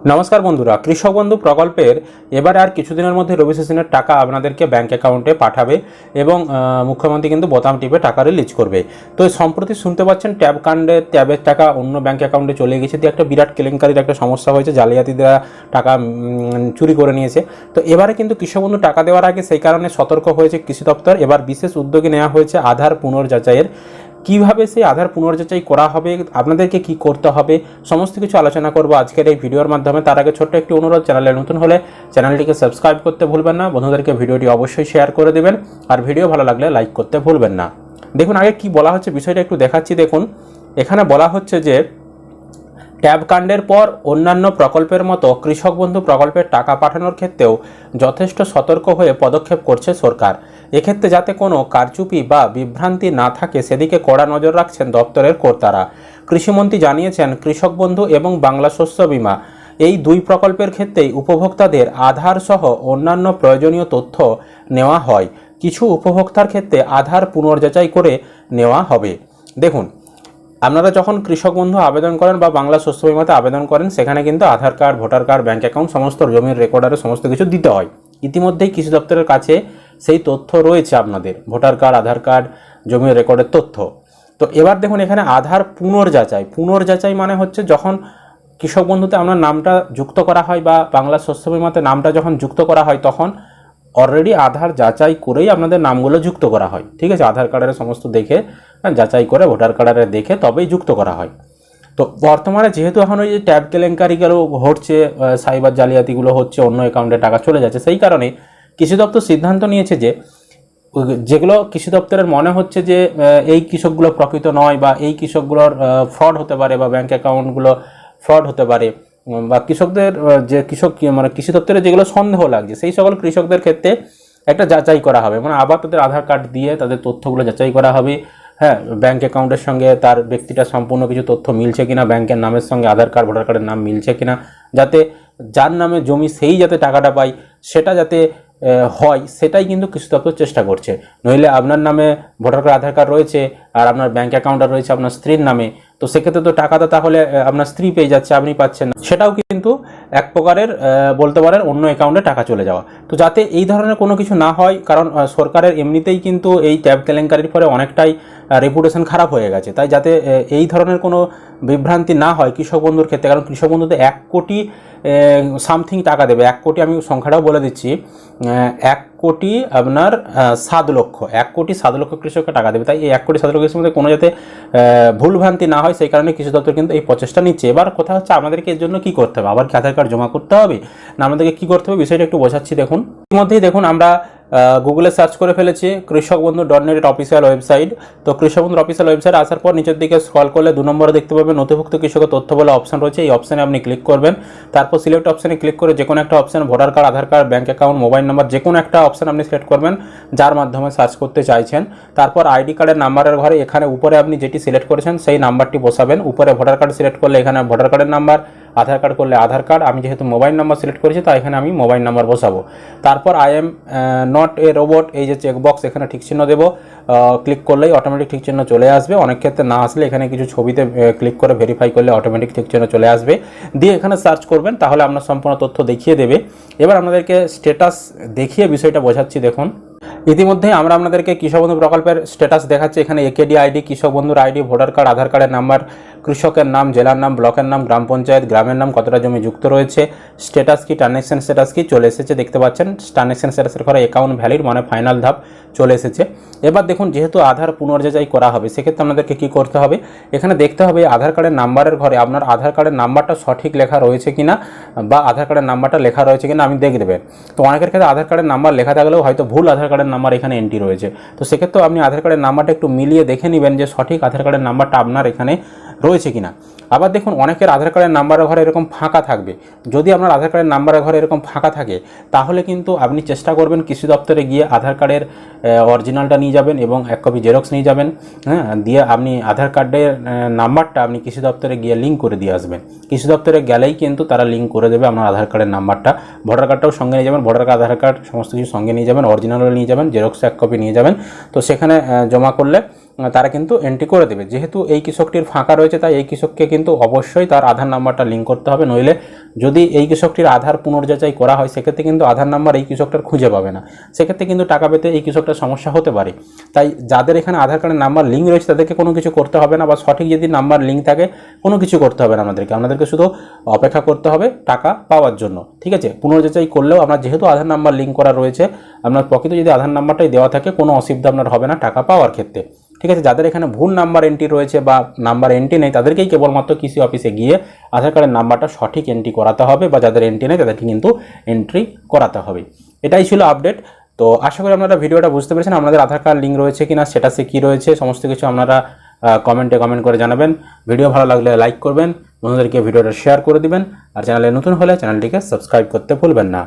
নমস্কার বন্ধুরা, কৃষক বন্ধু প্রকল্পের এবারে আর কিছুদিনের মধ্যে রবি সিজনের টাকা আপনাদেরকে ব্যাঙ্ক অ্যাকাউন্টে পাঠাবে এবং মুখ্যমন্ত্রী কিন্তু বোতাম টিপে টাকা রিলিজ করবে। তো সম্প্রতি শুনতে পাচ্ছেন ট্যাবের টাকা অন্য ব্যাঙ্ক অ্যাকাউন্টে চলে গেছে, দিয়ে একটা বিরাট কেলেঙ্কারির একটা সমস্যা হয়েছে, জালিয়াতিরা টাকা চুরি করে নিয়েছে। তো এবারে কিন্তু কৃষক বন্ধু টাকা দেওয়ার আগে সেই কারণে সতর্ক হয়েছে কৃষি দপ্তর। এবার বিশেষ উদ্যোগে নেওয়া হয়েছে আধার পুনর্যাচাইয়ের। কীভাবে সেই আধার পুনর্যাচাই করা হবে, আপনাদেরকে কি করতে হবে, সমস্ত কিছু আলোচনা করব আজকের এই ভিডিওর মাধ্যমে। তার আগে ছোট্ট একটি অনুরোধ, চ্যানেলে নতুন হলে চ্যানেলটিকে সাবস্ক্রাইব করতে ভুলবেন না, বন্ধুদেরকে ভিডিওটি অবশ্যই শেয়ার করে দেবেন, আর ভিডিও ভালো লাগলে লাইক করতে ভুলবেন না। দেখুন আগে কি বলা হচ্ছে বিষয়টা একটু দেখাচ্ছি। দেখুন এখানে বলা হচ্ছে যে ট্যাব কাণ্ডের পর অন্যান্য প্রকল্পের মতো কৃষক বন্ধু প্রকল্পের টাকা পাঠানোর ক্ষেত্রেও যথেষ্ট সতর্ক হয়ে পদক্ষেপ করছে সরকার। এক্ষেত্রে যাতে কোনো কারচুপি বা বিভ্রান্তি না থাকে সেদিকে কড়া নজর রাখছেন দপ্তরের কর্তারা। কৃষিমন্ত্রী জানিয়েছেন, কৃষক বন্ধু এবং বাংলা শস্য বীমা এই দুই প্রকল্পের ক্ষেত্রেই উপভোক্তাদের আধার সহ অন্যান্য প্রয়োজনীয় তথ্য নেওয়া হয়। কিছু উপভোক্তার ক্ষেত্রে আধার পুনর্যাচাই করে নেওয়া হবে। দেখুন, আপনারা যখন কৃষক বন্ধু আবেদন করেন বা বাংলা শস্য বীমাতে আবেদন করেন, সেখানে কিন্তু Aadhaar card, voter card, bank account, সমস্ত জমির রেকর্ডারে সমস্ত কিছু দিতে হয়। ইতিমধ্যেই কৃষি দপ্তরের কাছে সেই তথ্য রয়েছে, আপনাদের ভোটার কার্ড, আধার কার্ড, জমির রেকর্ডের তথ্য। তো এবার দেখুন এখানে আধার পুনর্যাচাই মানে হচ্ছে যখন কৃষক বন্ধুতে আপনার নামটা যুক্ত করা হয় বা বাংলা শস্য বীমাতে নামটা যখন যুক্ত করা হয়, তখন অলরেডি আধার যাচাই করেই আপনাদের নামগুলো যুক্ত করা হয়। ঠিক আছে, আধার কার্ডের সমস্ত দেখে যাচাই করে, ভোটার কার্ডের দেখে তবেই যুক্ত করা হয়। তো বর্তমানে যেহেতু এখন ওই যে ট্যাব কেলেঙ্কারিগুলো হচ্ছে, সাইবার জালিয়াতিগুলো হচ্ছে, অন্য অ্যাকাউন্টে টাকা চলে যাচ্ছে, সেই কারণে কৃষি দপ্তর সিদ্ধান্ত নিয়েছে যে যেগুলো কৃষি দপ্তরের মনে হচ্ছে যে এই কৃষকগুলো প্রকৃত নয় বা এই কৃষকগুলোর ফ্রড হতে পারে বা ব্যাঙ্ক অ্যাকাউন্টগুলো ফ্রড হতে পারে, বা কৃষকদের যে কৃষি দপ্তরের যেগুলো সন্দেহ লাগছে, সেই সকল কৃষকদের ক্ষেত্রে একটা যাচাই করা হবে। মানে আবার তাদের আধার কার্ড দিয়ে তাদের তথ্যগুলো যাচাই করা হবে। হ্যাঁ, ব্যাঙ্ক অ্যাকাউন্টের সঙ্গে তার ব্যক্তিটা সম্পূর্ণ কিছু তথ্য মিলছে কিনা, ব্যাংকের নামের সঙ্গে আধার কার্ড, ভোটার কার্ডের নাম মিলছে কিনা, যাতে যার নামে জমি সেই যাতে টাকাটা পায়, সেটা যাতে হয়, সেটাই কিন্তু কৃষি দপ্তর চেষ্টা করছে। নইলে আপনার নামে ভোটার কার্ড, আধার কার্ড রয়েছে আর আপনার ব্যাঙ্ক অ্যাকাউন্টটা রয়েছে আপনার স্ত্রীর নামে, তো সেক্ষেত্রে তো টাকাটা তাহলে আপনার স্ত্রী পেয়ে যাচ্ছে, আপনি পাচ্ছেন না। সেটাও কিন্তু এক প্রকারের বলতে পারেন অন্য অ্যাকাউন্টে টাকা চলে যাওয়া। তো যাতে এই ধরনের কোনো কিছু না হয়, কারণ সরকারের এমনিতেই কিন্তু এই ট্যাব কেলেঙ্কারির পরে অনেকটাই রেপুটেশন খারাপ হয়ে গেছে, তাই যাতে এই ধরনের কোনো বিভ্রান্তি না হয় কৃষক বন্ধুর ক্ষেত্রে। কারণ কৃষক বন্ধুতে 1 কোটি সামথিং টাকা দেবে। 1 কোটি, আমি সংখ্যাটাও বলে দিচ্ছি, 1 কোটি আপনার 7 লক্ষ, 1 কোটি 7 লক্ষ কৃষককে টাকা দেবে। তাই এই 1 কোটি 7 লক্ষের মধ্যে কোনো যাতে ভুলভ্রান্তি না হয়, সেই কারণে কৃষি দপ্তর কিন্তু এই প্রচেষ্টা নিচ্ছে। এবার কথা হচ্ছে আমাদেরকে এর জন্য কী করতে হবে, আবার কি আধার কার্ড জমা করতে হবে না আমাদেরকে কী করতে হবে, বিষয়টা একটু বোঝাচ্ছি। দেখুন ইতিমধ্যেই দেখুন আমরা গুগলে সার্চ করে ফেলেছি কৃষক বন্ধু .net অফিসিয়াল ওয়েবসাইট। তো কৃষক বন্ধুর অফিসিয়াল ওয়েবসাইট আসার পর নিচের দিকে স্ক্রল করলে 2 নম্বরে দেখতে পাবেন নথিভুক্ত কৃষকের তথ্য বলে অপশন রয়েছে। এই অপশানে আপনি ক্লিক করবেন, তারপর সিলেক্ট অপশানে ক্লিক করে যে কোনো একটা option, voter card, Aadhaar card, bank account, mobile number, যে কোনো একটা অপশান আপনি সিলেক্ট করবেন যার মাধ্যমে সার্চ করতে চাইছেন। তারপর আইডি কার্ডের নাম্বারের ঘরে এখানে উপরে আপনি যেটি সিলেক্ট করেছেন সেই নাম্বারটি বসাবেন। উপরে ভোটার কার্ড সিলেক্ট করলে এখানে ভোটার কার্ডের নাম্বার, আধার কার্ড করলে আধার কার্ড, আমি যেহেতু মোবাইল নাম্বার সিলেক্ট করেছি তাই এখানে আমি মোবাইল নাম্বার বসাবো। তারপর I am not a robot, এই যে চেকবক্স, এখানে ঠিক চিহ্ন দেবো। ক্লিক করলেই অটোমেটিক ঠিক চিহ্ন চলে আসবে। অনেক ক্ষেত্রে না আসলে এখানে কিছু ছবিতে ক্লিক করে ভেরিফাই করলে অটোমেটিক ঠিক চিহ্ন চলে আসবে। দিয়ে এখানে সার্চ করবেন, তাহলে আপনার সম্পূর্ণ তথ্য দেখিয়ে দেবে। এবার আপনাদেরকে স্ট্যাটাস দেখিয়ে বিষয়টা বোঝাচ্ছি। দেখুন ইতিমধ্যে আমরা আপনাদেরকে কৃষক বন্ধু প্রকল্পের স্ট্যাটাস দেখাচ্ছি। এখানে একেডি আইডি, কৃষক বন্ধুর আইডি, ভোটার কার্ড, আধার কার্ডের নাম্বার, কৃষকের নাম, জেলার নাম, ব্লকের নাম, গ্রাম পঞ্চায়েত, গ্রামের নাম, কতটা জমি যুক্ত রয়েছে, স্ট্যাটাস কি, ট্রানজ্যাকশন স্ট্যাটাস কি চলে এসেছে, দেখতে পাচ্ছেন। ট্রানজ্যাকশন স্ট্যাটাসের ঘরে অ্যাকাউন্ট ভ্যালিড, মানে ফাইনাল ধাপ চলে এসেছে। এবার দেখুন যেহেতু আধার পুনর্যাচাই করা হবে, সেক্ষেত্রে আপনাদেরকে কী করতে হবে, এখানে দেখতে হবে আধার কার্ডের নাম্বারের ঘরে আপনার আধার কার্ডের নাম্বারটা সঠিক লেখা রয়েছে কিনা বা আধার কার্ডের নাম্বারটা লেখা রয়েছে কিনা আপনি দেখে দেবেন। তো অনেকের ক্ষেত্রে আধার কার্ডের নাম্বার লেখা থাকলেও হয়তো ভুল আধার কার্ডের নাম্বার এখানে এন্ট্রি রয়েছে। তো সেক্ষেত্রে আপনি আধার কার্ডের নাম্বারটা একটু মিলিয়ে দেখে নেবেন যে সঠিক আধার কার্ডের নাম্বারটা আপনার এখানে রয়েছে কিনা। আবার দেখুন অনেকের আধার কার্ডের নাম্বারের ঘরে এরকম ফাঁকা থাকবে। যদি আপনার আধার কার্ডের নাম্বারের ঘরে এরকম ফাঁকা থাকে, তাহলে কিন্তু আপনি চেষ্টা করবেন কৃষি দপ্তরে গিয়ে আধার কার্ডের অরিজিনালটা নিয়ে যাবেন এবং 1 কপি জেরক্স নিয়ে যাবেন। হ্যাঁ, দিয়ে আপনি আধার কার্ডের নাম্বারটা আপনি কৃষি দপ্তরে গিয়ে লিঙ্ক করে দিয়ে আসবেন। কৃষি দপ্তরে গেলেই কিন্তু তারা লিঙ্ক করে দেবে আপনার আধার কার্ডের নাম্বারটা। ভোটার কার্ডটাও সঙ্গে নিয়ে যাবেন, ভোটার কার্ড, আধার কার্ড সমস্ত কিছু সঙ্গে নিয়ে যাবেন, অরিজিনালও নিয়ে যাবেন, জেরক্স 1 কপি নিয়ে যাবেন। তো সেখানে জমা করলে তারা কিন্তু এন্ট্রি করে দেবে। যেহেতু এই কৃষকটির ফাঁকা রয়েছে তাই এই কৃষককে কিন্তু অবশ্যই তার আধার নাম্বারটা লিঙ্ক করতে হবে, নইলে যদি এই কৃষকটির আধার পুনর্যাচাই করা হয় সেক্ষেত্রে কিন্তু আধার নাম্বার এই কৃষকটার খুঁজে পাবে না, সেক্ষেত্রে কিন্তু টাকা পেতে এই কৃষকটার সমস্যা হতে পারে। তাই যাদের এখানে আধার কার্ডের নাম্বার লিঙ্ক রয়েছে তাদেরকে কোনো কিছু করতে হবে না, বা সঠিক যদি নাম্বার লিঙ্ক থাকে কোনো কিছু করতে হবে না আমাদেরকে শুধু অপেক্ষা করতে হবে টাকা পাওয়ার জন্য। ঠিক আছে, পুনর্যাচাই করলেও আপনার যেহেতু আধার নাম্বার লিঙ্ক করা রয়েছে, আপনার প্রকৃত যদি আধার নাম্বারটাই দেওয়া থাকে কোনো অসুবিধা আপনার হবে না টাকা পাওয়ার ক্ষেত্রে। ঠিক আছে, যাদের এখানে ভুল নাম্বার এন্ট্রি রয়েছে বা নাম্বার এন্ট্রি নেই তাদেরকেই কেবলমাত্র কৃষি অফিসে গিয়ে আধার কার্ডের নাম্বারটা সঠিক এন্ট্রি করাতে হবে, বা যাদের এন্ট্রি নেই তাদেরকে কিন্তু এন্ট্রি করাতে হবে। এটাই ছিল আপডেট। তো আশা করি আপনারা ভিডিওটা বুঝতে পেরেছেন, আপনাদের আধার কার্ড লিঙ্ক রয়েছে কিনা, স্ট্যাটাসে কী রয়েছে, সমস্ত কিছু আপনারা কমেন্ট করে জানাবেন। ভিডিও ভালো লাগলে লাইক করবেন, বন্ধুদেরকে ভিডিওটা শেয়ার করে দিবেন, আর চ্যানেলে নতুন হলে চ্যানেলটিকে সাবস্ক্রাইব করতে ভুলবেন না।